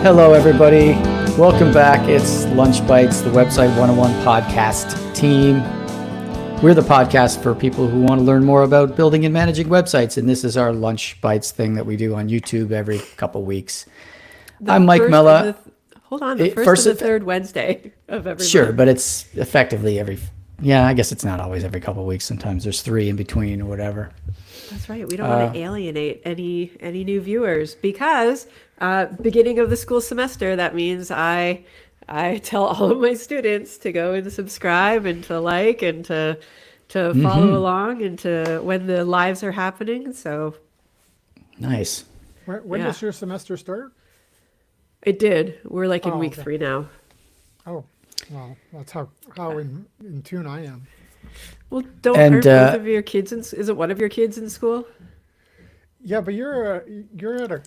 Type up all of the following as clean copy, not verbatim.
Hello, everybody. Welcome back. It's Lunch Bytes, the Website 101 podcast team. We're the podcast for people who want to learn more about building and managing websites, and this is our Lunch Bytes thing that we do on YouTube every couple weeks. I'm Mike Mella. The first and the third Wednesday of every Sure, month. but it's effectively I guess it's not always every couple of weeks. Sometimes there's 3 in between or whatever. That's right. We don't want to alienate any new viewers because beginning of the school semester, that means I tell all of my students to go and subscribe and to like and to follow along and to when the lives are happening. So nice. When does your semester start? It did. We're like in week 3 now. Oh, well, that's how in tune I am. Well, aren't both of your kids is it one of your kids in school? Yeah, but you're at a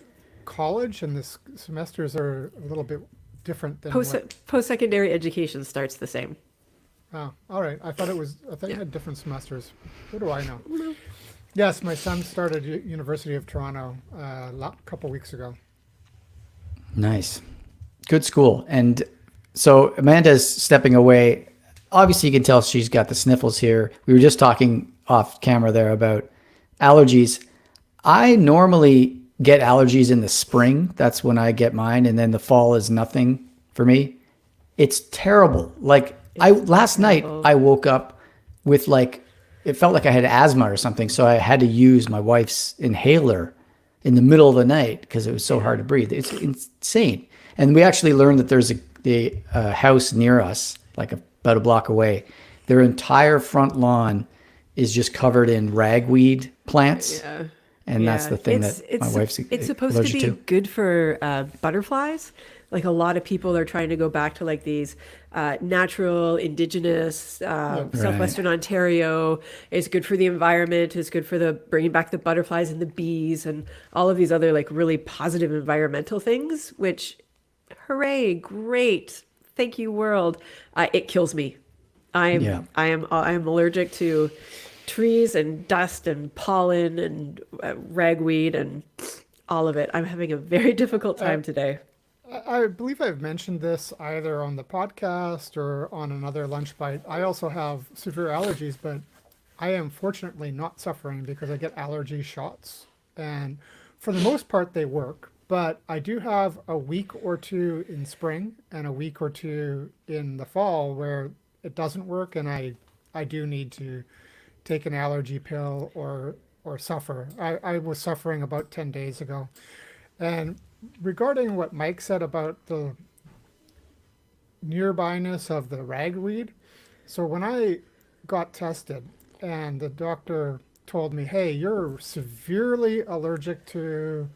college, and the semesters are a little bit different than Post-secondary education starts the same. Oh, all right. I thought you had different semesters. What do I know? Yes, my son started University of Toronto a couple weeks ago. Nice. Good school. And so Amanda's stepping away. Obviously, you can tell she's got the sniffles here. We were just talking off camera there about allergies. I normally get allergies in the spring. That's when I get mine. And then the fall is nothing for me. It's terrible. Last night I woke up with it felt like I had asthma or something. So I had to use my wife's inhaler in the middle of the night because it was so hard to breathe. It's insane. And we actually learned that there's a house near us, about a block away. Their entire front lawn is just covered in ragweed plants. Yeah. And that's the thing that my wife's It's supposed to be good for butterflies. Like a lot of people are trying to go back to these natural, indigenous, Southwestern Ontario. It's good for the environment. It's good for bringing back the butterflies and the bees and all of these other really positive environmental things, which, hooray, great. Thank you, world. It kills me. I am allergic to trees and dust and pollen and ragweed and all of it. I'm having a very difficult time today. I believe I've mentioned this either on the podcast or on another lunch bite. I also have severe allergies, but I am fortunately not suffering because I get allergy shots. And for the most part, they work. But I do have a week or 2 in spring and a week or 2 in the fall where it doesn't work, and I do need to take an allergy pill or suffer. I was suffering about 10 days ago. And regarding what Mike said about the nearbyness of the ragweed, so when I got tested and the doctor told me, hey, you're severely allergic to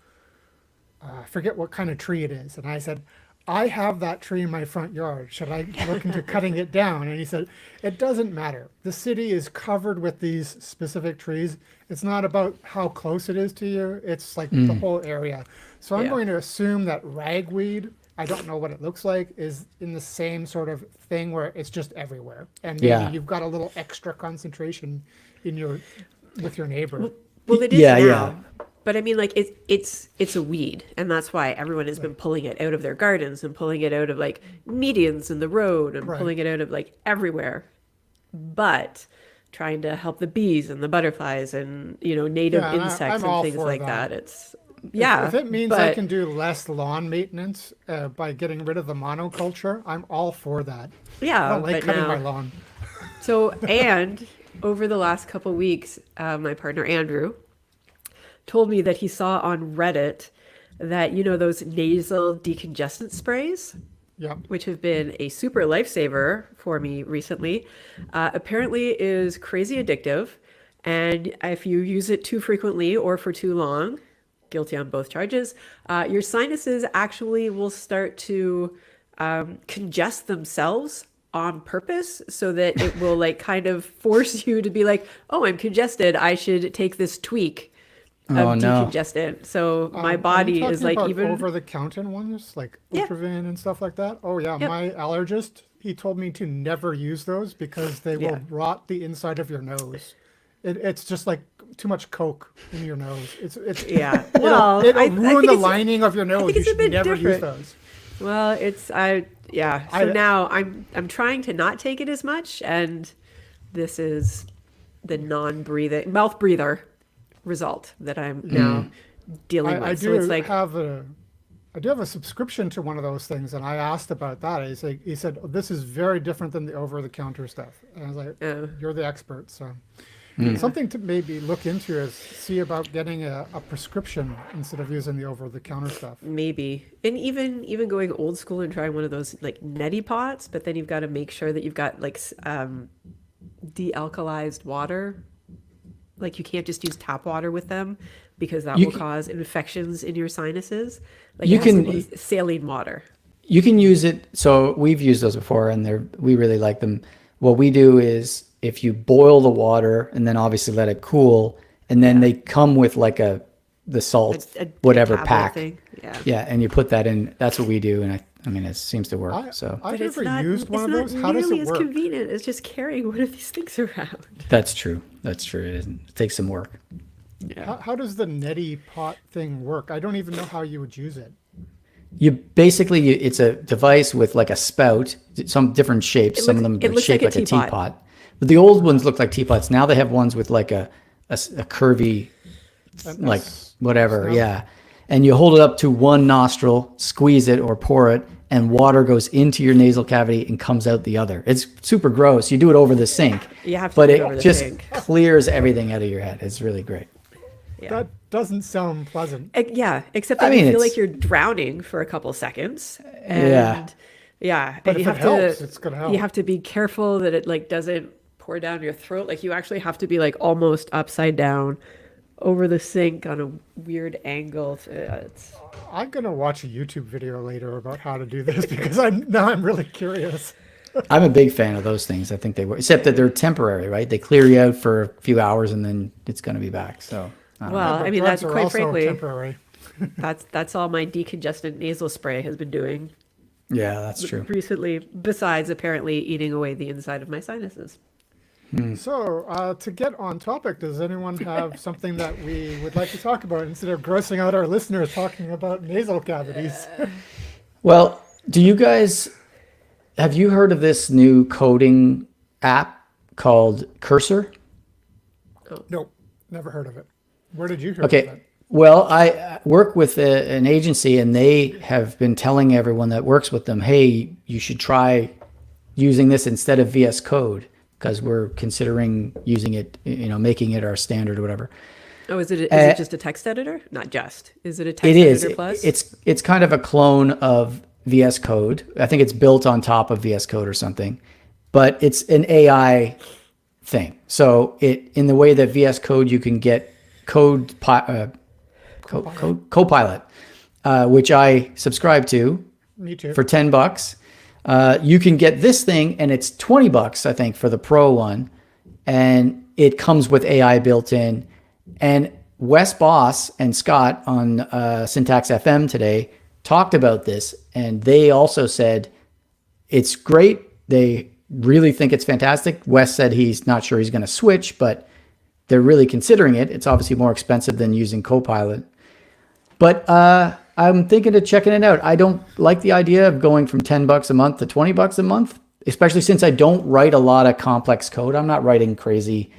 I forget what kind of tree it is. And I said, I have that tree in my front yard. Should I look into cutting it down? And he said, it doesn't matter. The city is covered with these specific trees. It's not about how close it is to you. It's the whole area. So I'm going to assume that ragweed, I don't know what it looks like, is in the same sort of thing where it's just everywhere. And maybe you've got a little extra concentration with your neighbor. Well, it is now. Yeah. But I mean, it's a weed, and that's why everyone has been pulling it out of their gardens and pulling it out of medians in the road and pulling it out of everywhere. But trying to help the bees and the butterflies and native insects and things like that. It's if it means I can do less lawn maintenance by getting rid of the monoculture, I'm all for that. Yeah, I don't like cutting my lawn. So and over the last couple of weeks, my partner Andrew told me that he saw on Reddit that, those nasal decongestant sprays, which have been a super lifesaver for me recently, apparently is crazy addictive. And if you use it too frequently or for too long, guilty on both charges, your sinuses actually will start to congest themselves on purpose so that it will kind of force you to be oh, I'm congested. I should take this tweak of decongestant. So my body is even over-the-counter ones like Ultravin and stuff like that. Oh yeah, my allergist, he told me to never use those because they will rot the inside of your nose. It's just too much Coke in your nose. It's Well, it'll ruin the lining of your nose. You should never use those. Well, yeah. So now I'm trying to not take it as much, and this is the non-breathing mouth breather result that I'm now dealing I with. So it's like, I do have a subscription to one of those things, and I asked about that. He said, oh, this is very different than the over-the-counter stuff. And I was like, oh, you're the expert, so yeah. something to maybe look into is see about getting a prescription instead of using the over-the-counter stuff. Maybe. And even going old school and trying one of those like neti pots, but then you've got to make sure that you've got like de-alkalized water. Like you can't just use tap water with them because that You will can, cause infections in your sinuses. Like you it has to can be saline water. you can use it. So we've used those before, and we really like them. What we do is if you boil the water and then obviously let it cool, and then Yeah. they come with like the salt whatever tablet pack. thing. Yeah. Yeah, and you put that in. That's what we do, and I mean it seems to work. So I've But it's never not used one of it's those. not How does nearly it as work? convenient as just carrying one of these things around. that's true. That's true. It takes some work. Yeah. How does the neti pot thing work? I don't even know how you would use it. You basically it's a device with like a spout, some different shapes. Some of them It are looks shaped like like a a teapot. teapot. But the old ones look like teapots. Now they have ones with like a curvy, like whatever. snout? Yeah. And you hold it up to one nostril, squeeze it or pour it, and water goes into your nasal cavity and comes out the other. It's super gross. You do it over the sink, You have to but do it over it the just sink. clears everything out of your head. It's really great. Yeah. That doesn't sound pleasant. Yeah, except I that mean, you feel it's- like you're drowning for a couple seconds. Yeah. And yeah, But and if you it have helps, to it's gonna help. you have to be careful that it like doesn't pour down your throat. Like you actually have to be like almost upside down over the sink on a weird angle. It's I'm gonna watch a YouTube video later about how to do this because I'm really curious. I'm a big fan of those things. I think they work, except that they're temporary, right? They clear you out for a few hours and then it's going to be back. So, I don't know. well, But I mean drugs that's are quite also frankly temporary. that's all my decongestant nasal spray has been doing Yeah, that's true. recently. Besides apparently eating away the inside of my sinuses. So, to get on topic, does anyone have something that we would like to talk about instead of grossing out our listeners talking about nasal cavities? Well, have you heard of this new coding app called Cursor? Nope, never heard of it. Where did you hear of Okay. it? Well, I work with an agency and they have been telling everyone that works with them, hey, you should try using this instead of VS Code because we're considering using it, making it our standard or whatever. Oh, is it just a text editor? Not just. Is it a text It is. editor plus? It's kind of a clone of VS Code. I think it's built on top of VS Code or something, but it's an AI thing. So in the way that VS Code, you can get Copilot, which I subscribe to Me too. for $10. You can get this thing, and it's $20, I think, for the Pro one, and it comes with AI built in. And Wes Boss and Scott on Syntax FM today talked about this, and they also said it's great. They really think it's fantastic. Wes said he's not sure he's going to switch, but they're really considering it. It's obviously more expensive than using Copilot. But I'm thinking of checking it out. I don't like the idea of going from $10 a month to $20 a month, especially since I don't write a lot of complex code. I'm not writing crazy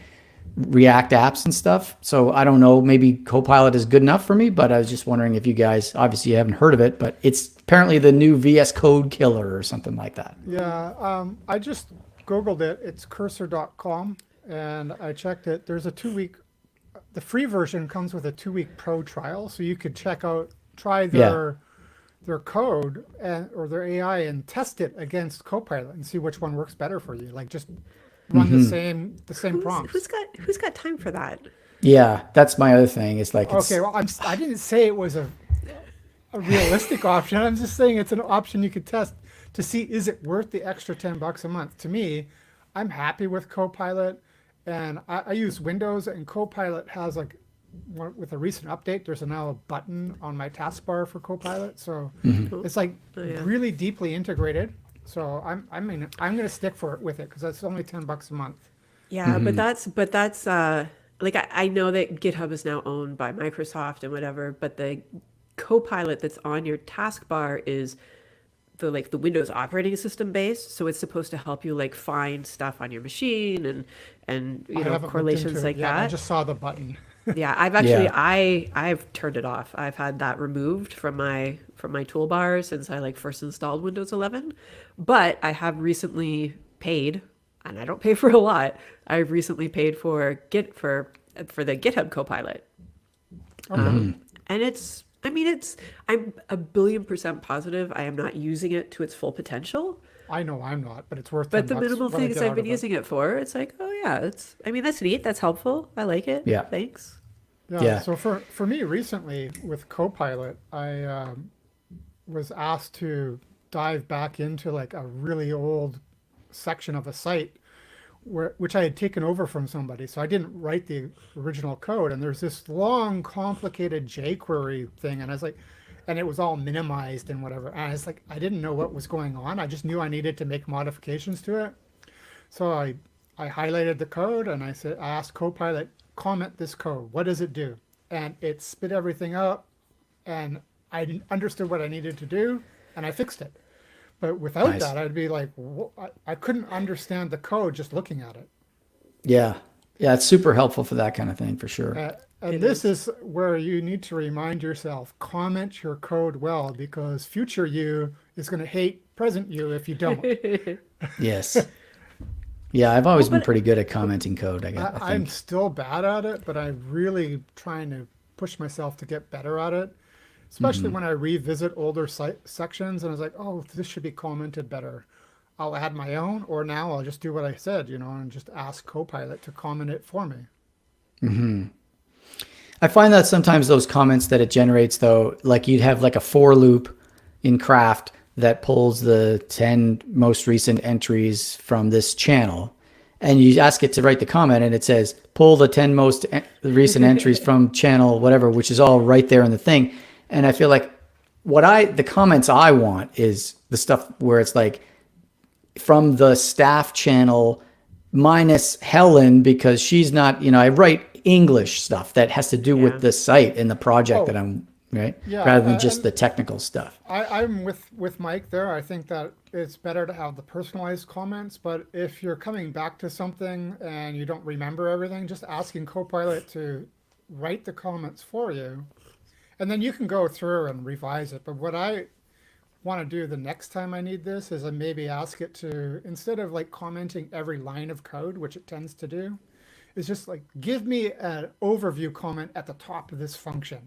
React apps and stuff. So I don't know, maybe Copilot is good enough for me, but I was just wondering if you guys, obviously you haven't heard of it, but it's apparently the new VS Code killer or something like that. Yeah, I just Googled it. It's cursor.com, and I checked it. There's a 2-week, the free version comes with a 2-week pro trial, so you could try their code or their AI and test it against Copilot and see which one works better for you. Like just run the same prompts. Who's got time for that? Yeah, that's my other thing. It's like, Okay, well, I didn't say it was a realistic option. I'm just saying it's an option you could test to see is it worth the extra $10 a month. To me, I'm happy with Copilot, and I use Windows, and Copilot has with a recent update, there's now a button on my taskbar for Copilot, so it's really deeply integrated. So I'm going to stick with it because that's only $10 a month. Yeah, but that's like I know that GitHub is now owned by Microsoft and whatever, but the Copilot that's on your taskbar is the Windows operating system base, so it's supposed to help you like find stuff on your machine and I haven't looked correlations into it like yet. I that. just saw the button. Yeah, I've actually Yeah. I've turned it off. I've had that removed from my toolbar since I like first installed Windows 11. But I have recently paid, and I don't pay for a lot. I've recently paid for the GitHub Copilot. Okay. And I'm a billion% positive I am not using it to its full potential. I know I'm not, but it's worth But 10 the bucks minimal what I things get I've out been of it. using it for, it's like, oh yeah, that's neat. That's helpful. I like it. Yeah. Thanks. Yeah. Yeah. So for me recently with Copilot, I was asked to dive back into like a really old section of a site which I had taken over from somebody. So I didn't write the original code, and there's this long, complicated jQuery thing, and I was like, and it was all minimized and whatever. And I was like, I didn't know what was going on. I just knew I needed to make modifications to it. So I highlighted the code and I asked Copilot, comment this code. What does it do? And it spit everything out, and I understood what I needed to do, and I fixed it. But without Nice. that, I'd be like, I couldn't understand the code just looking at it. Yeah. Yeah. It's super helpful for that kind of thing for sure. And It this is. is where you need to remind yourself, comment your code well, because future you is going to hate present you if you don't. Yes. Yeah. I've always been but pretty good at commenting code, I I'm think. still bad at it, but I'm really trying to push myself to get better at it, especially when I revisit older sections and I was like, oh, this should be commented better. I'll add my own, or now I'll just do what I said, and just ask Copilot to comment it for me. I find that sometimes those comments that it generates, though, like you'd have like a for loop in Craft that pulls the 10 most recent entries from this channel. And you ask it to write the comment and it says, pull the 10 most recent entries from channel, whatever, which is all right there in the thing. And I feel like the comments I want is the stuff where it's like from the staff channel minus Helen because she's not, I write English stuff that has to do Yeah. with the site and the project Oh, that I'm right, yeah, rather than just and the technical stuff. I'm with Mike there. I think that it's better to have the personalized comments, but if you're coming back to something and you don't remember everything, just asking Copilot to write the comments for you, and then you can go through and revise it. But what I want to do the next time I need this is I maybe ask it to, instead of like commenting every line of code, which it tends to do, is just like give me an overview comment at the top of this function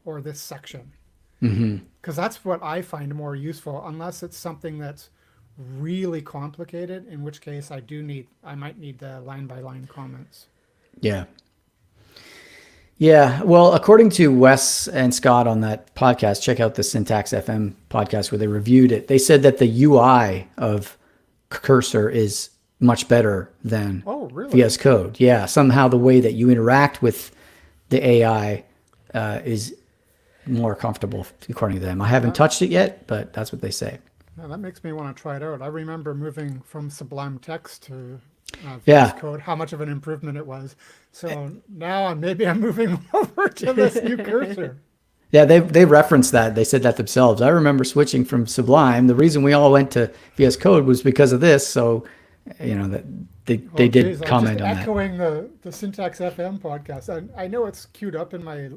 or this section. Because that's what I find more useful, unless it's something that's really complicated, in which case I might need the line by line comments. Yeah. Yeah. Well, according to Wes and Scott on that podcast, check out the Syntax FM podcast where they reviewed it. They said that the UI of Cursor is much better than Oh, really? VS Code. Yeah. Somehow the way that you interact with the AI is more comfortable, according to them. I haven't touched it yet, but that's what they say. Yeah, that makes me want to try it out. I remember moving from Sublime Text to Yeah. VS Code, how much of an improvement it was. So now maybe I'm moving over to this new cursor. Yeah, they referenced that. They said that themselves. I remember switching from Sublime. The reason we all went to VS Code was because of this. So, that they Oh, did geez, comment I'm on just that. echoing the Syntax FM podcast. I know it's queued up in my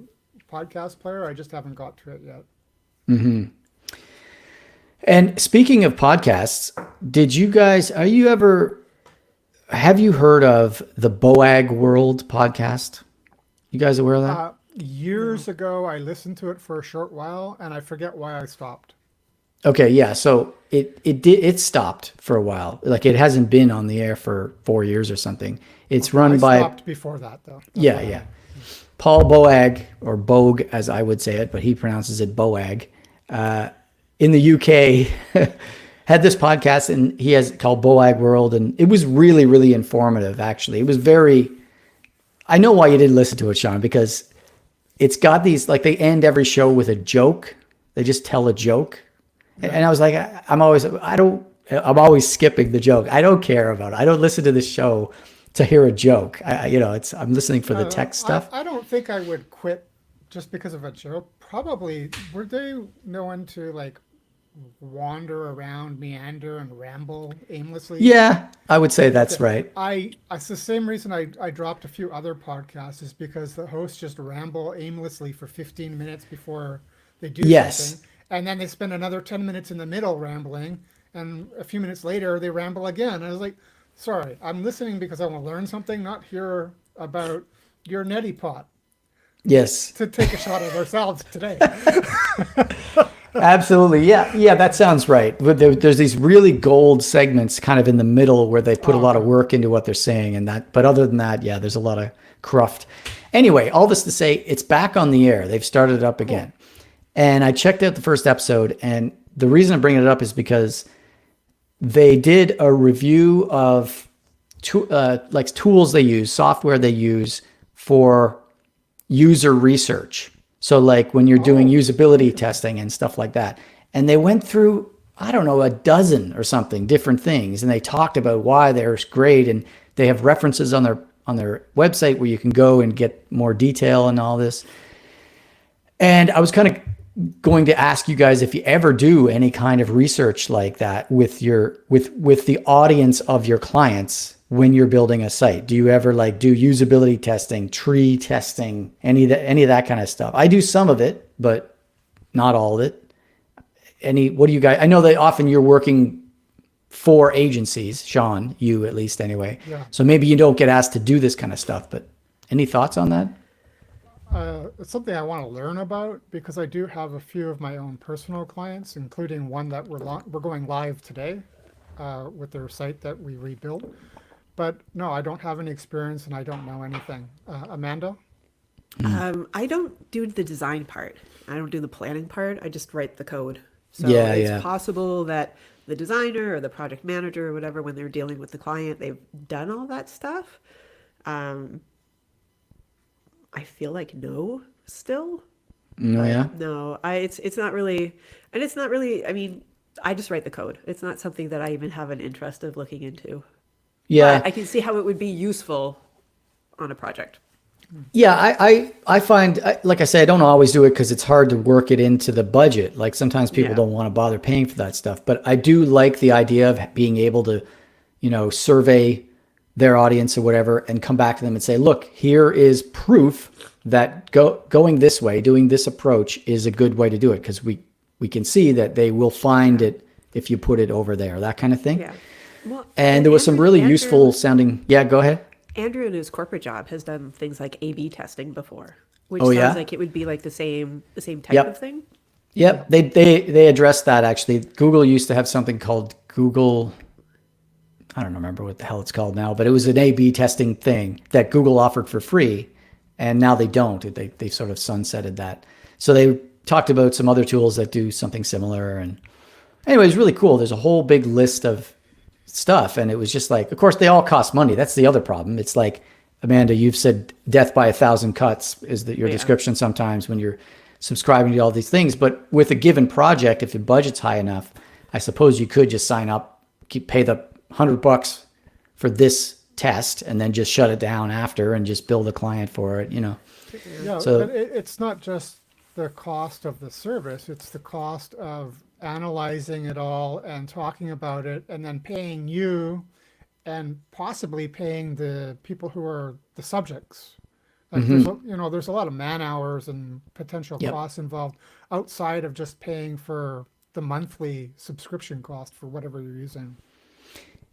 podcast player. I just haven't got to it yet. And speaking of podcasts, have you heard of the Boag World podcast? You guys aware of that? Years ago, I listened to it for a short while, and I forget why I stopped. Okay, yeah. So it stopped for a while. Like it hasn't been on the air for 4 years or something. It's run I by stopped before that, though. That's yeah, why. yeah. Paul Boag, or Bogue as I would say it, but he pronounces it Boag. In the UK, had this podcast and he has called Boag World, and it was really, really informative. Actually, it was very. I know why you didn't listen to it, Sean, because it's got these like they end every show with a joke. They just tell a joke, and I was like, I'm always skipping the joke. I don't care about it. I don't listen to the show to hear a joke. I'm listening for the tech stuff. I don't think I would quit just because of a joke. Probably were they known to like wander around, meander, and ramble aimlessly. Yeah, I would say that's right. It's the same reason I dropped a few other podcasts is because the hosts just ramble aimlessly for 15 minutes before they do Yes. something. And then they spend another 10 minutes in the middle rambling. And a few minutes later, they ramble again. And I was like, sorry, I'm listening because I want to learn something, not hear about your neti pot Yes. to take a shot at ourselves today. Absolutely. Yeah, that sounds right. But there's these really gold segments kind of in the middle where they put a lot of work into what they're saying and that. But other than that, yeah, there's a lot of cruft. Anyway, all this to say, it's back on the air. They've started it up again. And I checked out the first episode. And the reason I'm bringing it up is because they did a review of like tools they use, software they use for user research. So like when you're doing usability testing and stuff like that. And they went through, I don't know, a dozen or something different things. And they talked about why they're great. And they have references on their website where you can go and get more detail and all this. And I was kind of going to ask you guys if you ever do any kind of research like that with the audience of your clients when you're building a site. Do you ever like do usability testing, tree testing, any of that kind of stuff? I do some of it, but not all of it. What do you guys, I know that often you're working for agencies, Sean, you at least anyway. Yeah. So maybe you don't get asked to do this kind of stuff, but any thoughts on that? It's something I want to learn about because I do have a few of my own personal clients, including one that we're going live today with their site that we rebuilt. But no, I don't have any experience and I don't know anything. Amanda? I don't do the design part. I don't do the planning part. I just write the code. So Yeah, it's yeah. possible that the designer or the project manager or whatever, when they're dealing with the client, they've done all that stuff. I feel like no, still. No, yeah. No, it's not really, and it's not really. I mean, I just write the code. It's not something that I even have an interest of looking into. Yeah. But I can see how it would be useful on a project. Yeah, I find, like I say, I don't always do it because it's hard to work it into the budget. Like sometimes people Yeah. don't want to bother paying for that stuff. But I do like the idea of being able to, survey their audience or whatever and come back to them and say, look, here is proof that going this way, doing this approach is a good way to do it because we can see that they will find it if you put it over there, that kind of thing. Yeah. Well, And there was some really useful sounding. Yeah, go ahead. Andrew in his corporate job has done things like A/B testing before, which Oh, sounds yeah? like it would be like the same type Yep. of thing. Yep, they addressed that actually. Google used to have something called Google. I don't remember what the hell it's called now, but it was an A/B testing thing that Google offered for free, and now they don't. They sort of sunsetted that. So they talked about some other tools that do something similar, and anyway, it's really cool. There's a whole big list of stuff, and it was just like, of course, they all cost money. That's the other problem. It's like, Amanda, you've said death by 1,000 cuts is that your Yeah. description sometimes when you're subscribing to all these things. But with a given project, if your budget's high enough, I suppose you could just sign up, pay the $100 for this test, and then just shut it down after and just bill the client for it. Yeah, So- but it's not just the cost of the service, it's the cost of analyzing it all and talking about it and then paying you and possibly paying the people who are the subjects. Like there's a lot of man hours and potential Yep. costs involved outside of just paying for the monthly subscription cost for whatever you're using.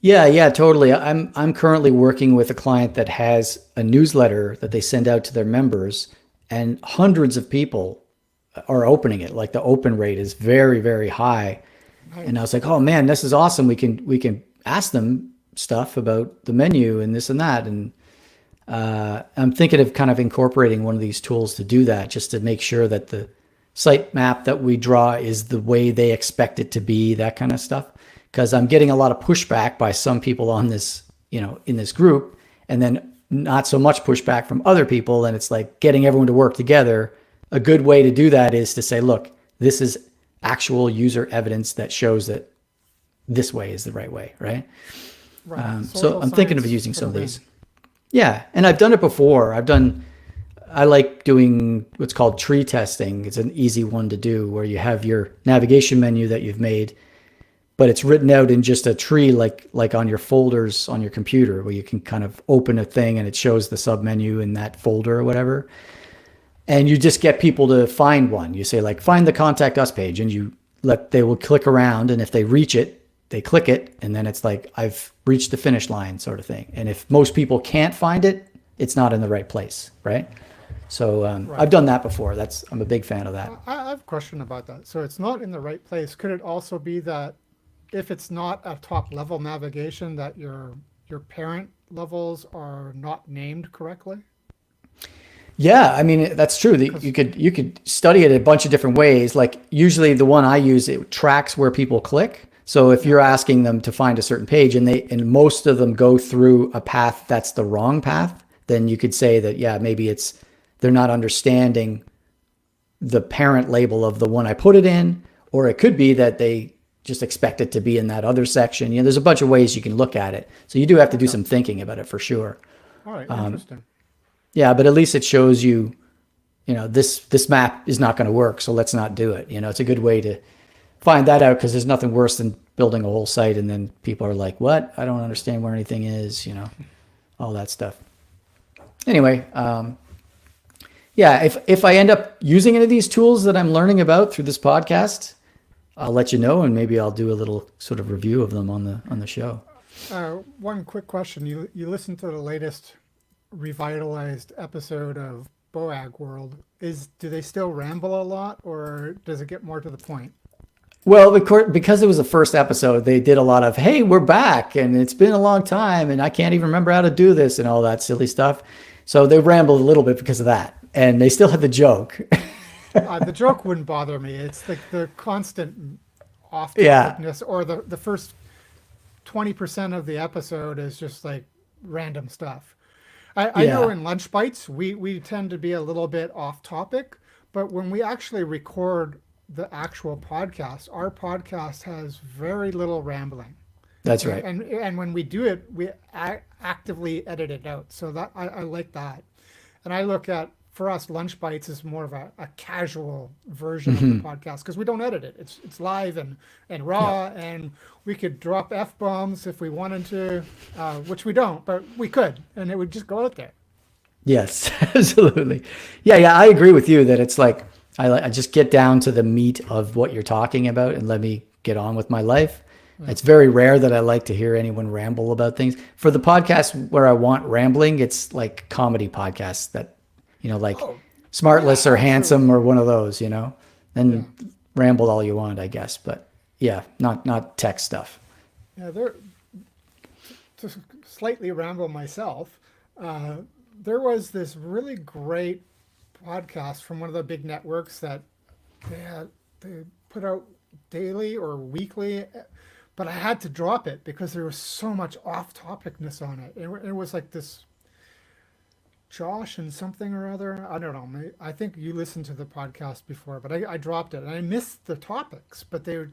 Yeah, totally. I'm currently working with a client that has a newsletter that they send out to their members, and hundreds of people are opening it. Like the open rate is very, very high. And I was like, oh man, this is awesome. We can ask them stuff about the menu and this and that. And I'm thinking of kind of incorporating one of these tools to do that, just to make sure that the site map that we draw is the way they expect it to be, that kind of stuff. Because I'm getting a lot of pushback by some people on this, in this group, and then not so much pushback from other people. And it's like getting everyone to work together. A good way to do that is to say, look, this is actual user evidence that shows that this way is the right way, right? Right. So I'm thinking of Social using science some of for the these. Yeah, and I've done it before. I've done I like doing what's called tree testing. It's an easy one to do where you have your navigation menu that you've made, but it's written out in just a tree, like on your folders on your computer, where you can kind of open a thing and it shows the submenu in that folder or whatever. And you just get people to find one. You say like, find the contact us page, and they will click around, and if they reach it, they click it, and then it's like, I've reached the finish line sort of thing. And if most people can't find it, it's not in the right place, right? So I've done that before. I'm a big fan of that. I have a question about that. So it's not in the right place. Could it also be that if it's not a top level navigation, that your parent levels are not named correctly? Yeah, I mean, that's true. You could study it a bunch of different ways. Like usually the one I use, it tracks where people click. So if you're asking them to find a certain page and most of them go through a path that's the wrong path, then you could say that, yeah, maybe they're not understanding the parent label of the one I put it in, or it could be that they just expect it to be in that other section. There's a bunch of ways you can look at it. So you do have to do some thinking about it for sure. All right, interesting. Yeah, but at least it shows you, this map is not going to work, so let's not do it. It's a good way to find that out, because there's nothing worse than building a whole site and then people are like, what? I don't understand where anything is, all that stuff. Anyway, yeah, if I end up using any of these tools that I'm learning about through this podcast, I'll let you know, and maybe I'll do a little sort of review of them on the show. One quick question. You listened to the latest revitalized episode of Boag World. Do they still ramble a lot, or does it get more to the point? Well, because it was the first episode, they did a lot of, hey, we're back, and it's been a long time, and I can't even remember how to do this, and all that silly stuff. So they rambled a little bit because of that, and they still had the joke. The joke wouldn't bother me. It's like the constant off-topicness, or the first 20% of the episode is just like random stuff. I know in Lunch Bytes, we tend to be a little bit off topic, but when we actually record the actual podcast, our podcast has very little rambling. That's right. And when we do it, we actively edit it out. So that I like that. And I look at, for us, Lunch Bytes is more of a casual version of the podcast, because we don't edit it. It's live and raw, and we could drop F-bombs if we wanted to, which we don't, but we could, and it would just go out there. Yes, absolutely. Yeah, I agree with you that it's like, I just get down to the meat of what you're talking about and let me get on with my life. It's very rare that I like to hear anyone ramble about things. For the podcast where I want rambling, it's like comedy podcasts that, like Smartless or Handsome or one of those, and ramble all you want, I guess. But yeah, not tech stuff. Yeah, to slightly ramble myself, there was this really great podcast from one of the big networks that they put out daily or weekly, but I had to drop it because there was so much off-topicness on it. It was like this Josh and something or other. I don't know. I think you listened to the podcast before, but I dropped it. And I missed the topics, but they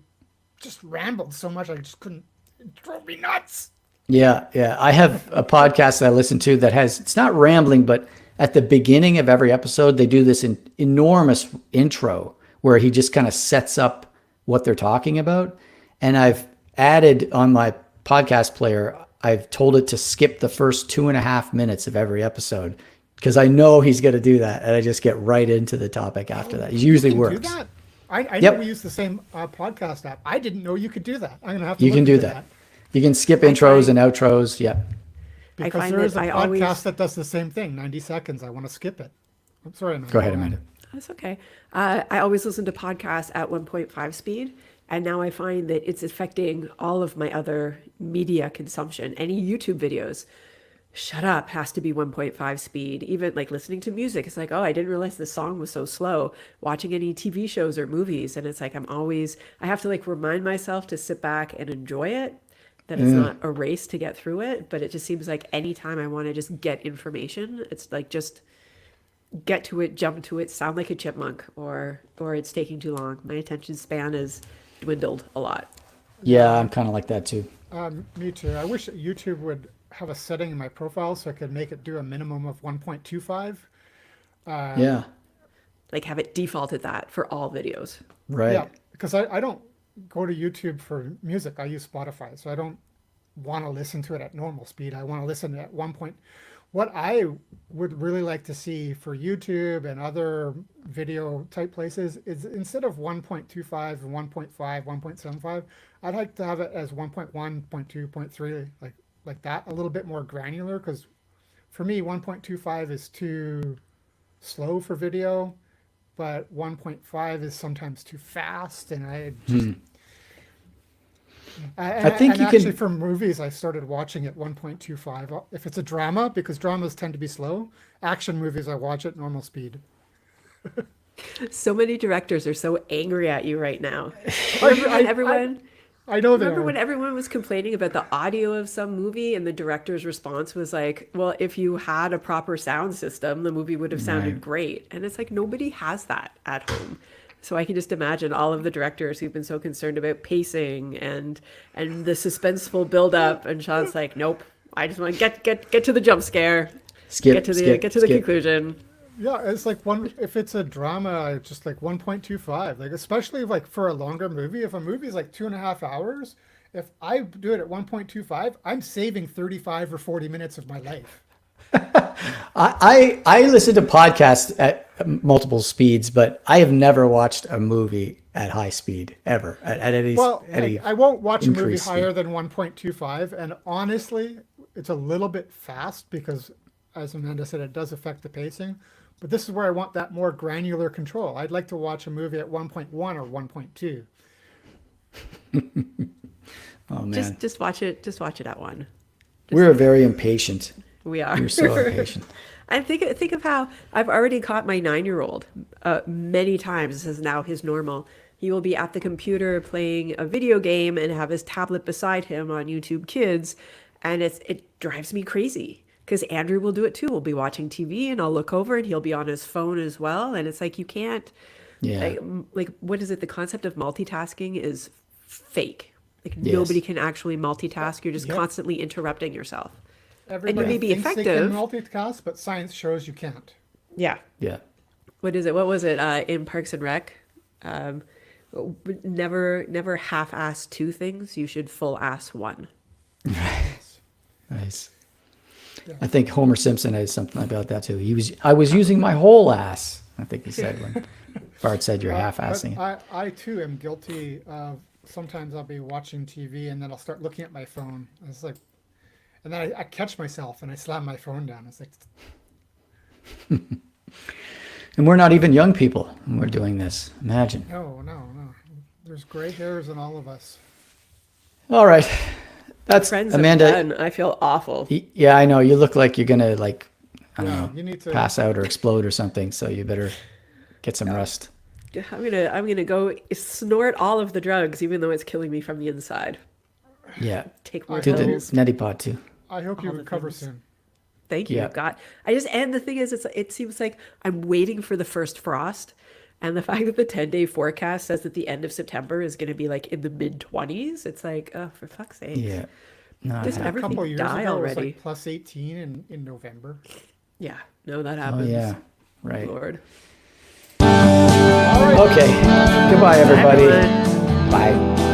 just rambled so much I just couldn't. It drove me nuts. Yeah. I have a podcast that I listen to that it's not rambling, but at the beginning of every episode, they do this enormous intro where he just kind of sets up what they're talking about. And I've added on my podcast player, I've told it to skip the first 2.5 minutes of every episode, because I know he's going to do that. And I just get right into the topic after that. It usually works. Do that? I know we use the same podcast app. I didn't know you could do that. I'm going to have to You can do that. You can skip intros and outros. Yeah. Because there is a podcast that does the same thing. 90 seconds. I want to skip it. I'm sorry, Amanda. Go ahead, Amanda. That's okay. I always listen to podcasts at 1.5 speed. And now I find that it's affecting all of my other media consumption. Any YouTube videos, shut up, has to be 1.5 speed. Even like listening to music, it's like, oh, I didn't realize the song was so slow. Watching any TV shows or movies, and it's like I have to like remind myself to sit back and enjoy it, that it's not a race to get through it. But it just seems like anytime I want to just get information, it's like just get to it, jump to it, sound like a chipmunk, or it's taking too long. My attention span is dwindled a lot. Yeah, I'm kind of like that too. Me too. I wish that YouTube would have a setting in my profile so I could make it do a minimum of 1.25. Yeah. Like have it default at that for all videos. Right. Yeah, because I don't go to YouTube for music. I use Spotify, so I don't want to listen to it at normal speed. I want to listen at one point. What I would really like to see for YouTube and other video type places is instead of 1.25 and 1.5, 1.75, I'd like to have it as 1.1, 0.2, 0.3, like that, a little bit more granular, because for me 1.25 is too slow for video, but 1.5 is sometimes too fast, and I just I think and you actually can. for movies I started watching at 1.25 if it's a drama, because dramas tend to be slow. Action movies I watch at normal speed. So many directors are so angry at you right now. I, Remember when I, I, everyone I know they remember when are. everyone was complaining about the audio of some movie and the director's response was like, well, if you had a proper sound system, the movie would have sounded Right. great. And it's like nobody has that at home. So I can just imagine all of the directors who've been so concerned about pacing and the suspenseful build up, and Sean's like, nope, I just want to get to the jump scare. Skip, Get skip, to the skip. conclusion. Yeah, it's like one if it's a drama, I just like 1.25. Like especially like for a longer movie, if a movie is like 2.5 hours, if I do it at 1.25, I'm saving 35 or 40 minutes of my life. I listen to podcasts at multiple speeds, but I have never watched a movie at high speed ever at any Well, any I won't watch a movie increased higher speed. than 1.25, and honestly, it's a little bit fast because, as Amanda said, it does affect the pacing. But this is where I want that more granular control. I'd like to watch a movie at 1.1 or 1.2. Oh man, Just watch it at one. we're very impatient. We are. We're so impatient. And think of how I've already caught my 9-year-old many times. This is now his normal. He will be at the computer playing a video game and have his tablet beside him on YouTube Kids, and it drives me crazy because Andrew will do it too. We'll be watching TV and I'll look over and he'll be on his phone as well, and it's like you can't Yeah. like what is it? The concept of multitasking is fake. Like Yes. nobody can actually multitask. You're just Yep. constantly interrupting yourself. Everybody may be thinks they effective. can multitask, but science shows you can't. Yeah. Yeah. What is it? What was it in Parks and Rec? Um, never half-ass two things. You should full-ass one. Nice. I think Homer Simpson has something about that too. I was using my whole ass, I think he said when Bart said you're But half-assing it. I too am guilty of sometimes I'll be watching TV and then I'll start looking at my phone. It's like, and then I catch myself and I slam my phone down. It's like, And we're not even young people when we're doing this. Imagine. no, no, no. There's gray hairs in all of us. All right. That's Friends Amanda. of Ben, I feel awful. Yeah, I know. You look like you're gonna like, I don't Yeah, know, you need to pass out or explode or something. So you better get some rest. I'm gonna go snort all of the drugs, even though it's killing me from the inside. Yeah. Take more Do the pills. neti pot too. I hope you all the recover things. soon. Thank you. Yeah. God, and the thing is, it seems like I'm waiting for the first frost, and the fact that the 10-day forecast says that the end of September is going to be like in the mid-20s. It's like, oh, for fuck's sake. Yeah. No, Just no. A everything couple of years die ago, it was already. like plus 18 in November. Yeah, no, that Oh happens. yeah. Right. Lord. Okay. Goodbye, everybody. Bye, everyone. Bye.